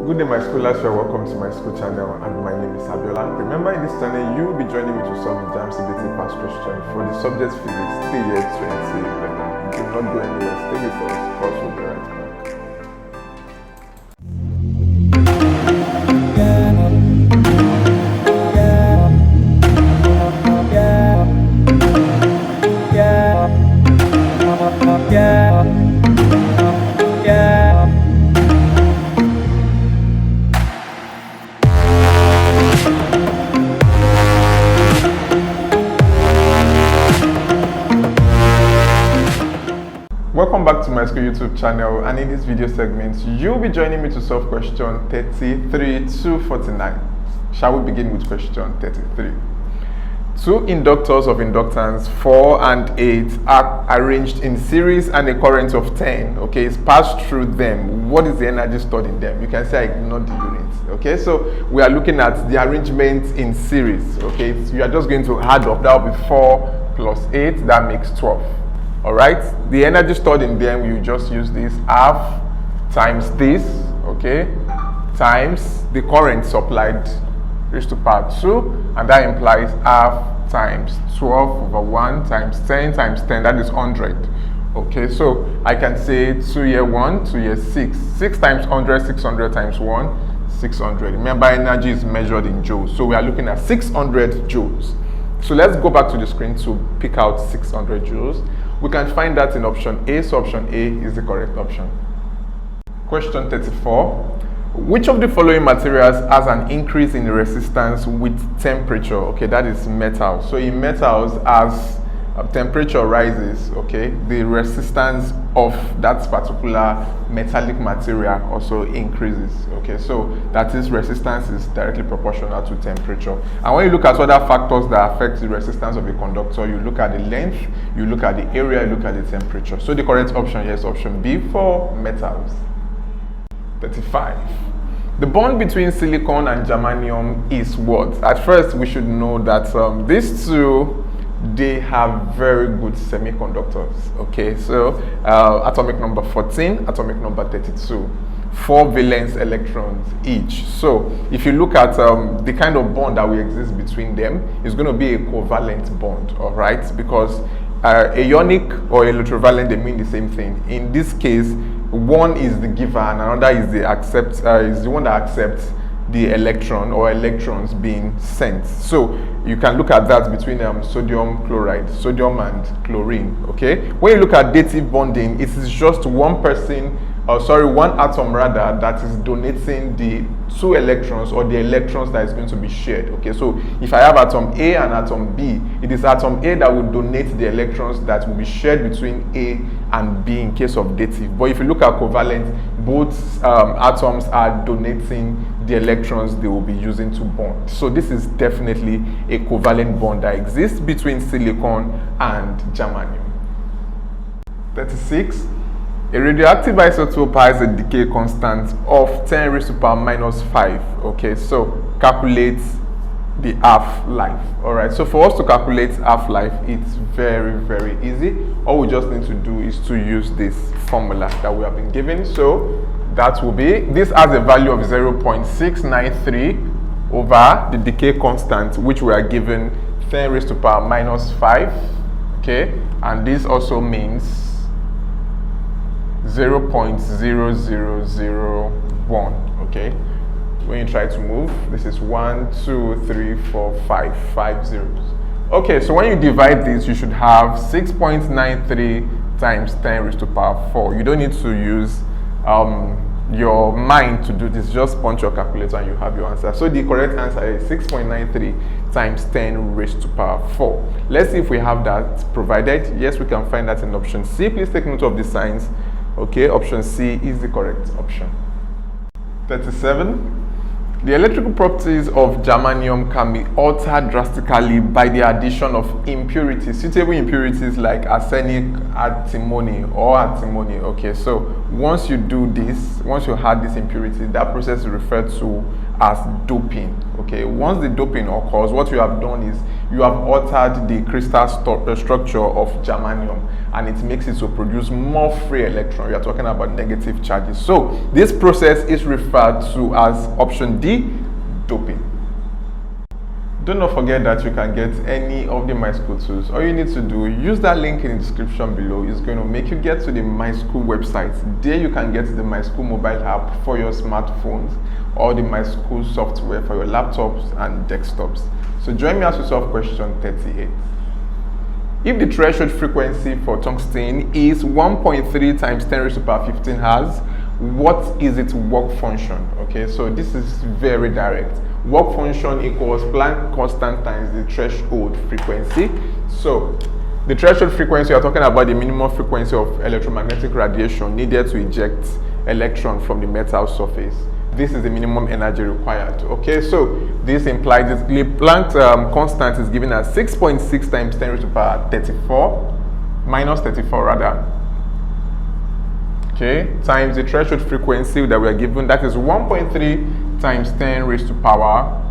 Good day, my schoolers. You're welcome to my school channel, and my name is Abiola. Remember, in this channel, you will be joining me to solve the JAMB CBT past question for the subject physics 3 year 2011. Do not go anywhere. Stay with us, because we'll be right back. Welcome back to my school YouTube channel, and in this video segment you'll be joining me to solve question 33 to 49. Shall we begin with question 33? Two inductors of inductance 4 and 8 are arranged in series and a current of 10 is passed through them. What is the energy stored in them? You can say I ignored the units. So we are looking at the arrangement in series. So you are just going to add up. That will be 4 plus 8, that makes 12. Alright, the energy stored in them, you just use this half times this, times the current supplied raised to power 2, and that implies half times 12 over 1 times 10 times 10, that is 100. So I can say 2 year 1, 2 year 6. 6 times 100, 600 times 1, 600. Remember, energy is measured in joules, so we are looking at 600 joules. So let's go back to the screen to pick out 600 joules. We can find that in option A, so option A is the correct option. Question 34. Which of the following materials has an increase in resistance with temperature? That is metal. So in metals, as temperature rises, the resistance of that particular metallic material also increases. So that is, resistance is directly proportional to temperature. And when you look at other factors that affect the resistance of a conductor, you look at the length, you look at the area, you look at the temperature. So the correct option here is option B for metals. 35. The bond between silicon and germanium is what? At first, we should know that these two, they have very good semiconductors. So atomic number 14, atomic number 32, 4 valence electrons each. So if you look at the kind of bond that will exist between them, it's going to be a covalent bond, because ionic or electrovalent, they mean the same thing. In this case, one is the giver and another is the one that accepts the electron or electrons being sent. So you can look at that between sodium chloride, sodium and chlorine. When you look at dative bonding, it is just one atom rather, that is donating the 2 electrons or the electrons that is going to be shared. So if I have atom A and atom B, it is atom A that will donate the electrons that will be shared between A and B in case of dative. But if you look at covalent, both atoms are donating the electrons they will be using to bond. So this is definitely a covalent bond that exists between silicon and germanium. 36. A radioactive isotope has a decay constant of 10 raised to power minus 5. So calculate the half-life. So for us to calculate half-life, it's very, very easy. All we just need to do is to use this formula that we have been given. So that will be, this has a value of 0.693 over the decay constant, which we are given 10 raised to power minus 5. And this also means 0.0001. When you try to move, this is 1, 2, 3, 4, 5 zeros. So when you divide this, you should have 6.93 times 10 raised to power 4. You don't need to use your mind to do this. Just punch your calculator and you have your answer. So the correct answer is 6.93 times 10 raised to power 4. Let's see if we have that provided. Yes, we can find that in option C. Please take note of the signs. Option C is the correct option. 37. The electrical properties of germanium can be altered drastically by the addition of impurities, suitable impurities like arsenic, antimony, or antimony. So once you do this, once you add this impurity, that process is referred to as doping. Okay, once the doping occurs, what you have done is you have altered the crystal structure of germanium, and it makes it to produce more free electrons. We are talking about negative charges. So this process is referred to as option D, doping. Do not forget that you can get any of the Myschool tools. All you need to do, use that link in the description below. It's going to make you get to the Myschool website. There you can get the Myschool mobile app for your smartphones or the Myschool software for your laptops and desktops. So join me as we solve question 38. If the threshold frequency for tungsten is 1.3 times 10 raised to the power 15 Hz, what is its work function? Okay, so this is very direct. Work function equals Planck constant times the threshold frequency. So the threshold frequency, we are talking about the minimum frequency of electromagnetic radiation needed to eject electron from the metal surface. This is the minimum energy required. Okay, so this implies the Planck constant is given as 6.6 times 10 raised to the power 34, minus 34 rather. Okay, times the threshold frequency that we are given, that is 1.3 times 10 raised to power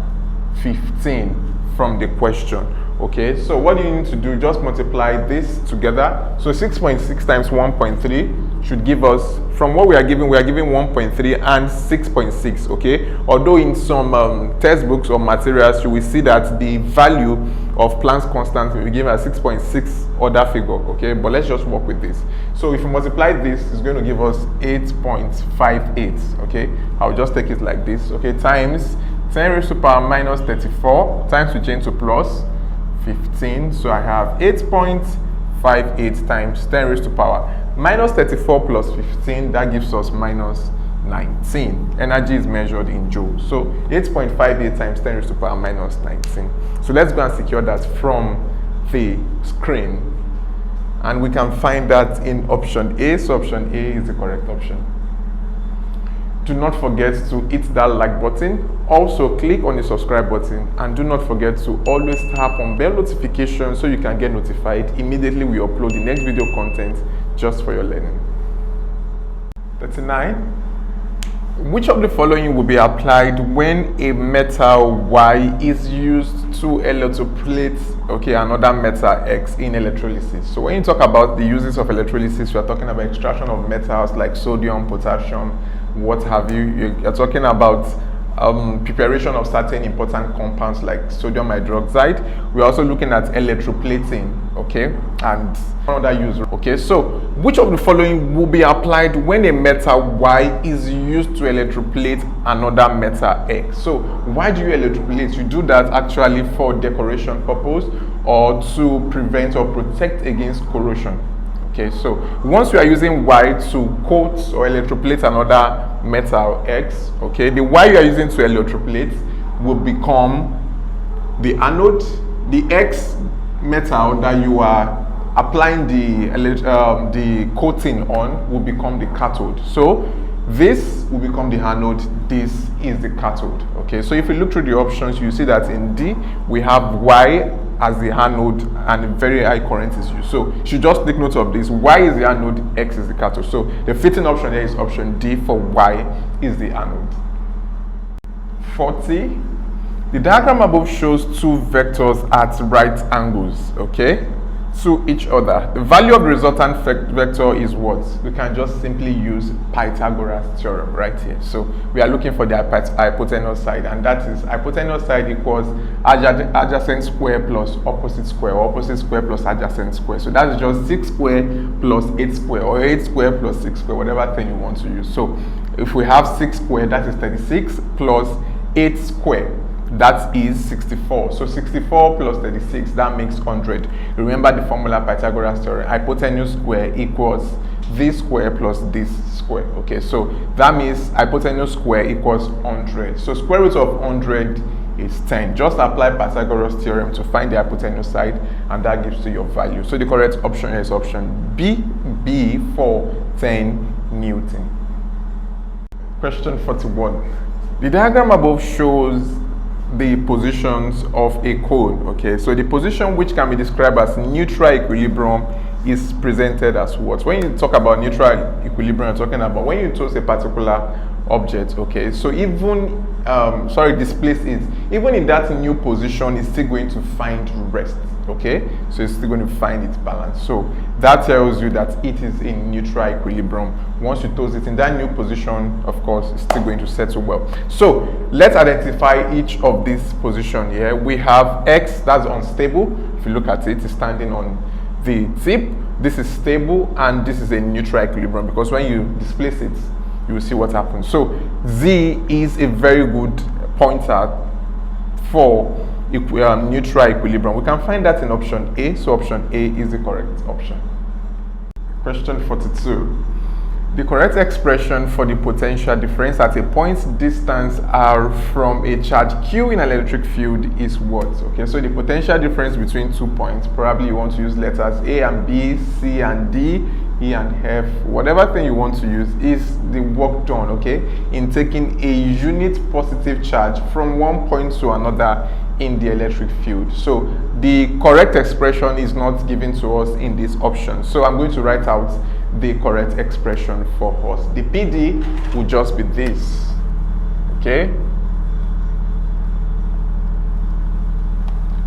15 from the question. Okay, so what you need to do, just multiply this together. So 6.6 times 1.3 should give us, from what we are given 1.3 and 6.6. okay, although in some textbooks or materials you will see that the value of Planck's constant will be given as 6.6 other figure. Okay, but let's just work with this. So if you multiply this, it's going to give us 8.58. okay, I'll just take it like this. Okay, times 10 raised to power minus 34 times we change to plus 15. So I have 8.58 times 10 raised to power minus 34 plus 15, that gives us minus 19. Energy is measured in joules. So 8.58 times 10 raised to power minus 19. So let's go and secure that from the screen. And we can find that in option A. So option A is the correct option. Do not forget to hit that like button. Also click on the subscribe button, and do not forget to always tap on bell notification so you can get notified immediately we upload the next video content just for your learning. 39. Which of the following will be applied when a metal Y is used to electroplate another metal X in electrolysis? So when you talk about the uses of electrolysis, we are talking about extraction of metals like sodium, potassium, what have you. You're talking about preparation of certain important compounds like sodium hydroxide. We're also looking at electroplating, okay, and another use. Okay, so which of the following will be applied when a metal Y is used to electroplate another metal X? So why do you electroplate? You do that actually for decoration purpose or to prevent or protect against corrosion. Okay, so once we are using Y to coat or electroplate another metal X, okay, the Y you are using to electroplate will become the anode. The X metal that you are applying the coating on will become the cathode. So this will become the anode, this is the cathode. Okay, so if you look through the options, you see that in D we have Y as the anode and very high current is used. So you should just take note of this. Y is the anode, X is the cathode. So the fitting option here is option D for Y is the anode. 40. The diagram above shows two vectors at right angles, okay, to each other. The value of the resultant vector is what? We can just simply use Pythagoras theorem right here. So we are looking for the hypotenuse side, and that is hypotenuse side equals adjacent square plus opposite square, or opposite square plus adjacent square. So that is just 6 square plus 8 square, or 8 square plus 6 square, whatever thing you want to use. So if we have 6 square, that is 36, plus 8 square, that is 64. So 64 plus 36, that makes 100. Remember the formula Pythagoras theorem. Hypotenuse square equals this square plus this square. Okay, so that means hypotenuse square equals 100. So square root of 100 is 10. Just apply Pythagoras theorem to find the hypotenuse side, and that gives you your value. So the correct option is option B for 10 Newton. Question 41. The diagram above shows the positions of a cone. Okay, so the position which can be described as neutral equilibrium is presented as what? When you talk about neutral equilibrium, you're talking about when you toss a particular object. Okay, so even displace it, even in that new position, it's still going to find rest. Okay, so it's still going to find its balance. So that tells you that it is in neutral equilibrium. Once you toss it in that new position, of course, it's still going to settle well. So let's identify each of these positions here. We have X, that's unstable. If you look at it, it's standing on the tip. This is stable, and this is a neutral equilibrium, because when you displace it, you will see what happens. So Z is a very good pointer for neutral equilibrium. We can find that in option A, so option A is the correct option. Question 42. The correct expression for the potential difference at a point distance R from a charge Q in an electric field is what? Okay, so the potential difference between 2 points, probably you want to use letters A and B, C and D, E and F, whatever thing you want to use, is the work done, okay, in taking a unit positive charge from one point to another in the electric field. So the correct expression is not given to us in this option, so I'm going to write out the correct expression for us. The PD will just be this, okay.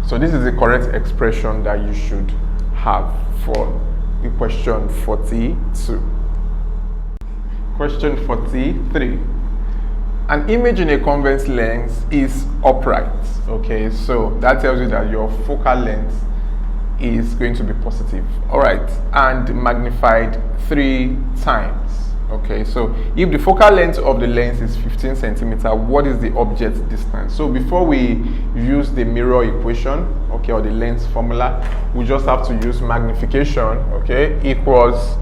So this is the correct expression that you should have for the question 42. Question 43. An image in a convex lens is upright. Okay, so that tells you that your focal length is going to be positive. All right, and magnified 3 times. Okay, so if the focal length of the lens is 15 centimeter, what is the object distance? So before we use the mirror equation, okay, or the lens formula, we just have to use magnification, okay, equals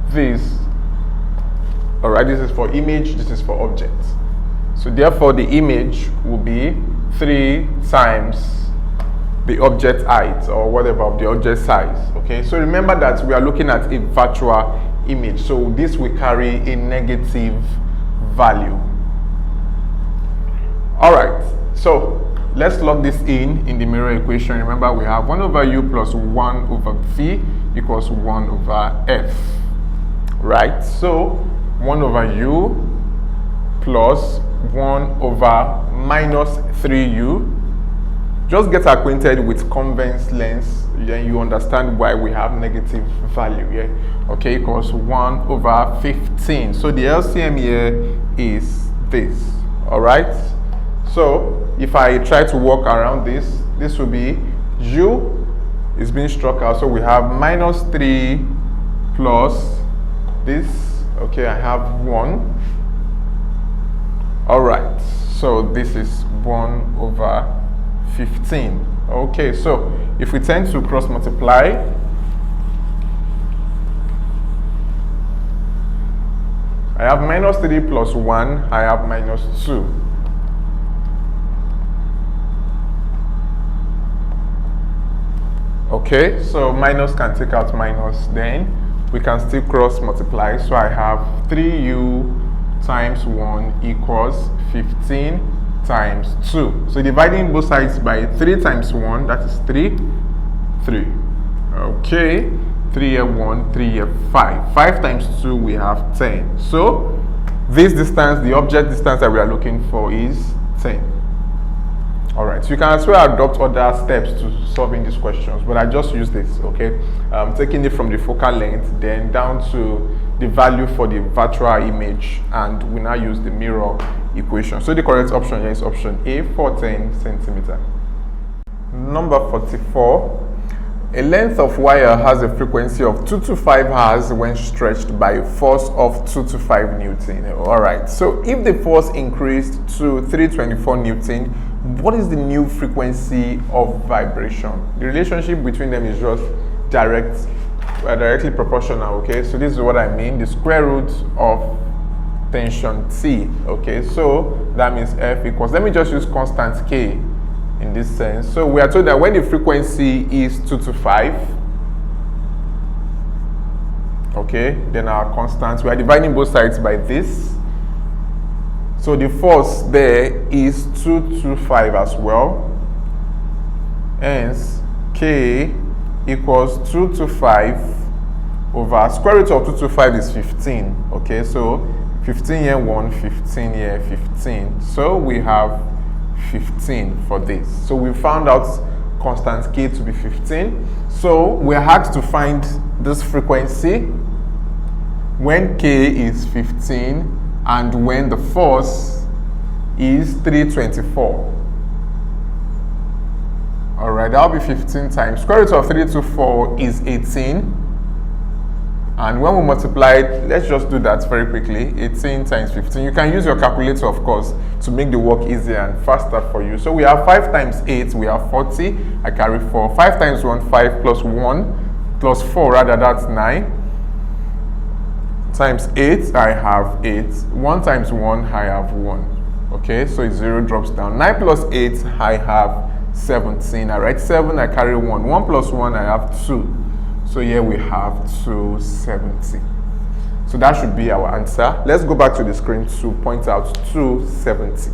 this. All right, this is for image, this is for object. So therefore the image will be 3 times the object height, or whatever of the object size. Okay, so remember that we are looking at a virtual image, so this will carry a negative value. All right, so let's log this in the mirror equation. Remember, we have 1 over u plus 1 over v equals 1 over f, right? So 1 over u plus 1 over minus 3u. Just get acquainted with convex lens, then you understand why we have negative value here. Okay, equals 1 over 15. So the LCM here is this. All right. So if I try to work around this, this will be u is being struck out. So we have minus 3 plus this. Okay, I have 1. All right. So this is 1 over 15. Okay, so if we tend to cross multiply, I have minus 3 plus 1, I have minus 2. Okay, so minus can take out minus, then we can still cross multiply. So I have 3u times 1 equals 15 times 2. So dividing both sides by 3 times 1, that is 3. Okay, 3 here 1, 3 here 5. 5 times 2, we have 10. So this distance, the object distance that we are looking for, is 10. All right, so you can as well adopt other steps to solving these questions, but I just use this, okay? Taking it from the focal length, then down to the value for the virtual image, and we now use the mirror equation. So the correct option here is option A, 410 centimeter. Number 44. A length of wire has a frequency of 2 to 5 Hz when stretched by a force of 2 to 5 Newton. All right, so if the force increased to 324 Newton, what is the new frequency of vibration? The relationship between them is just directly proportional, okay? So this is what I mean, the square root of tension T, okay? So that means F equals, let me just use constant K in this sense. So we are told that when the frequency is 2 to 5, okay, then our constants, we are dividing both sides by this. So the force there is 2 to 5 as well. Hence, K equals 2 to 5 over square root of 2 to 5 is 15. Okay, so 15 here 1, 15 here 15. So we have 15 for this. So we found out constant k to be 15. So we're asked to find this frequency when k is 15 and when the force is 324. All right, that'll be 15 times square root of 324 is 18. And when we multiply it, let's just do that very quickly. 18 times 15. You can use your calculator, of course, to make the work easier and faster for you. So we have 5 times 8, we have 40. I carry 4. 5 times 1, 5 plus 1 plus 4, rather, that's 9. Times 8, I have 8. 1 times 1, I have 1. Okay, so it 0 drops down. 9 plus 8, I have 17. I write 7, I carry 1. 1 plus 1, I have 2. So here we have 270. So that should be our answer. Let's go back to the screen to point out 270.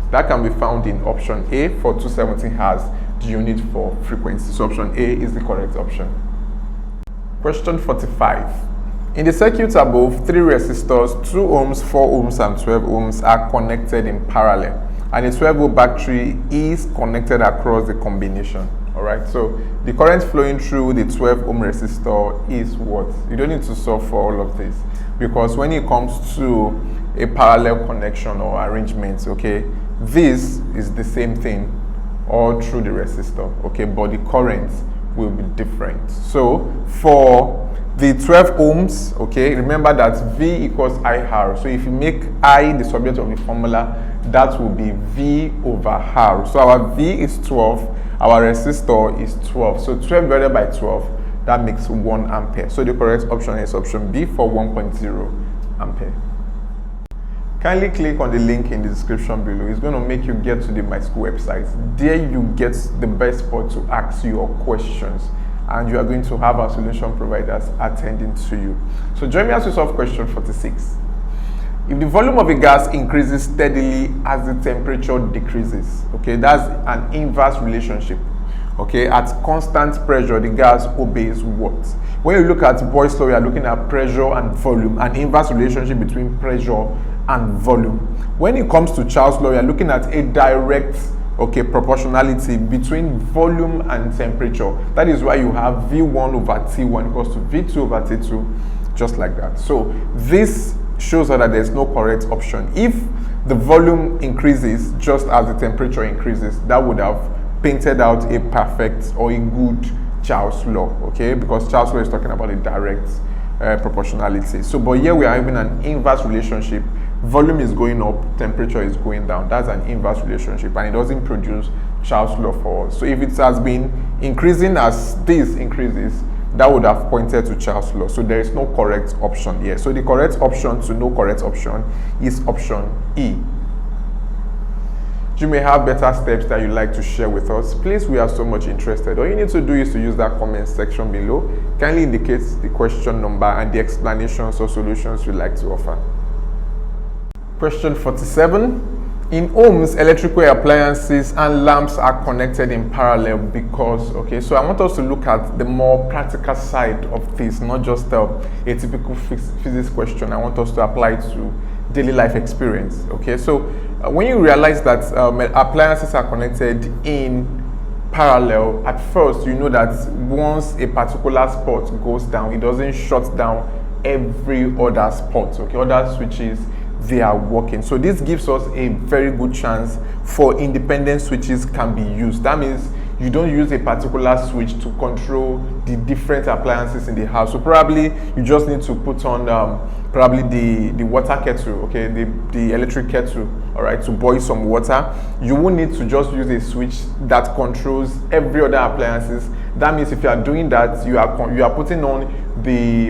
That can be found in option A, for 270 has the unit for frequency. So option A is the correct option. Question 45. In the circuit above, 3 resistors, 2 ohms, 4 ohms, and 12 ohms are connected in parallel. And a 12-volt battery is connected across the combination. Alright, so the current flowing through the 12 ohm resistor is what? You don't need to solve for all of this, because when it comes to a parallel connection or arrangement, okay, this is the same thing all through the resistor, okay, but the current will be different. So for the 12 ohms, okay, remember that V equals IR. So if you make I the subject of the formula, that will be V over R. So our V is 12, our resistor is 12. So 12 divided by 12, that makes 1 ampere. So the correct option is option B for 1.0 ampere. Kindly click on the link in the description below. It's going to make you get to the Myschool website. There you get the best spot to ask your questions, and you are going to have our solution providers attending to you. So join me as we solve question 46. If the volume of a gas increases steadily as the temperature decreases, okay, that's an inverse relationship. Okay, at constant pressure, the gas obeys what? When you look at Boyle's law, you are looking at pressure and volume, an inverse relationship between pressure and volume. When it comes to Charles' law, you are looking at a direct, okay, proportionality between volume and temperature. That is why you have V1 over T1 equals to V2 over T2, just like that. So this shows that there's no correct option. If the volume increases just as the temperature increases, that would have painted out a perfect or a good Charles' law, okay, because Charles' law is talking about a direct proportionality. So but here we are having an inverse relationship. Volume is going up, temperature is going down. That's an inverse relationship, and it doesn't produce Charles' law for us. So if it has been increasing as this increases, that would have pointed to Charles' law. So there is no correct option here. So the correct option to no correct option is option E. You may have better steps that you'd like to share with us. Please, we are so much interested. All you need to do is to use that comment section below. Kindly indicate the question number and the explanations or solutions you'd like to offer. Question 47. In homes, electrical appliances and lamps are connected in parallel because, okay, so I want us to look at the more practical side of this, not just a typical physics question. I want us to apply it to daily life experience, okay? So when you realize that appliances are connected in parallel, at first you know that once a particular spot goes down, it doesn't shut down every other spot, okay? Other switches, they are working. So this gives us a very good chance for independent switches can be used. That means you don't use a particular switch to control the different appliances in the house. So probably you just need to put on probably the water kettle, okay, the electric kettle, all right, to boil some water. You won't need to just use a switch that controls every other appliances. That means if you are doing that, you are putting on the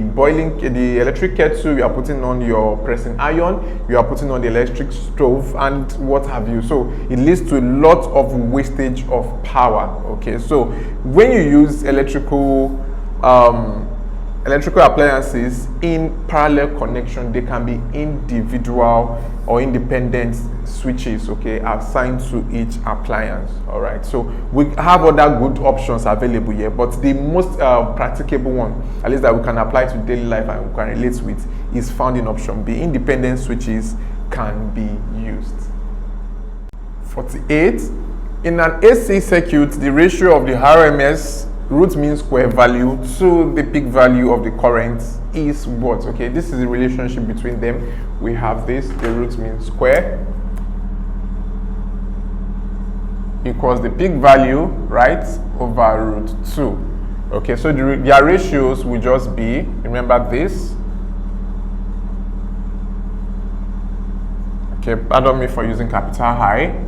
electric kettle, you are putting on your pressing iron, you are putting on the electric stove, and what have you. So it leads to a lot of wastage of power. Okay, so when you use electrical electrical appliances in parallel connection, they can be individual or independent switches, okay, assigned to each appliance. All right, so we have other good options available here, but the most practicable one, at least that we can apply to daily life and we can relate with, is found in option B. Independent switches can be used. 48. In an AC circuit, the ratio of the RMS root mean square value to the peak value of the current is what? Okay, this is the relationship between them. We have this, the root mean square equals the peak value, right, over root 2. Okay, so their ratios will just be, remember this. Okay, pardon me for using capital I.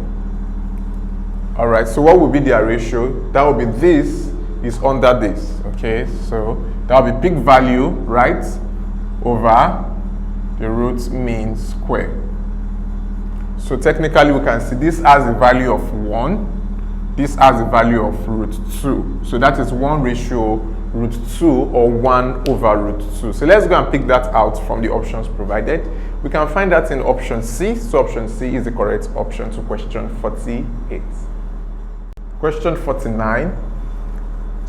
All right, so what will be their ratio? That will be this is under this. Okay, so that will be peak value, right, over the root mean square. So technically we can see this has a value of 1, this has a value of root 2. So that is 1 ratio root 2 or 1 over root 2. So let's go and pick that out from the options provided. We can find that in option C. So option C is the correct option to question 48. Question 49.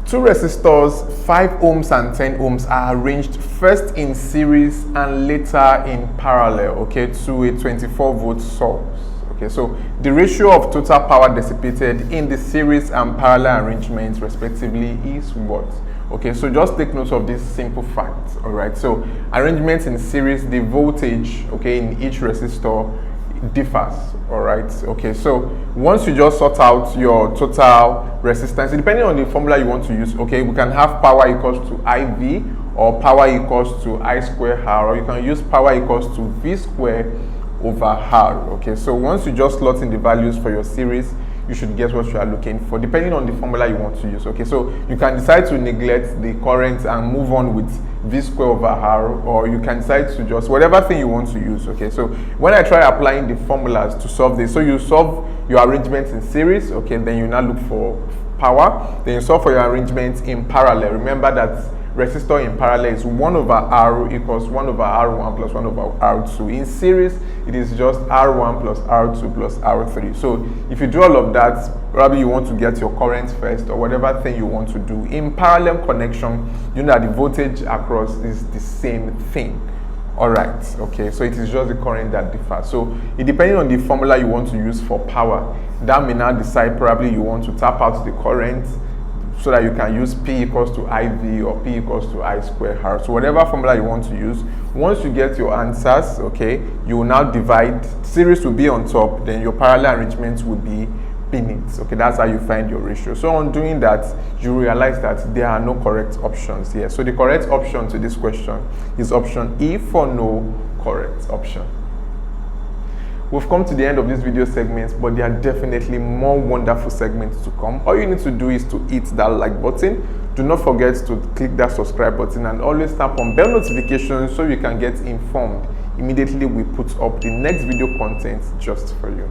Two resistors, 5 ohms and 10 ohms, are arranged first in series and later in parallel, okay, to a 24-volt source. Okay, so the ratio of total power dissipated in the series and parallel arrangements respectively is what? Okay, so just take note of this simple fact. All right, so arrangements in series, the voltage, okay, in each resistor differs. All right, okay, so once you just sort out your total resistance, depending on the formula you want to use, okay, we can have power equals to IV or power equals to I square R, or you can use power equals to V square over R. Okay, so once you just slot in the values for your series, you should get what you are looking for, depending on the formula you want to use. Okay, so you can decide to neglect the current and move on with V square over R, or you can decide to just whatever thing you want to use. Okay, so when I try applying the formulas to solve this, so you solve your arrangements in series, okay, then you now look for power, then you solve for your arrangements in parallel. Remember that resistor in parallel is 1 over R equals 1 over R1 plus 1 over R2. In series, it is just R1 plus R2 plus R3. So if you do all of that, probably you want to get your current first or whatever thing you want to do. In parallel connection, you know that the voltage across is the same thing. All right, okay, so it is just the current that differs. So it depending on the formula you want to use for power, that may now decide probably you want to tap out the current so that you can use P equals to IV or P equals to I square R. So whatever formula you want to use, once you get your answers, okay, you will now divide, series will be on top, then your parallel arrangements will be beneath. Okay, that's how you find your ratio. So on doing that, you realize that there are no correct options here. So the correct option to this question is option E for no correct option. We've come to the end of this video segment, but there are definitely more wonderful segments to come. All you need to do is to hit that like button. Do not forget to click that subscribe button and always tap on bell notifications so you can get informed immediately we put up the next video content just for you.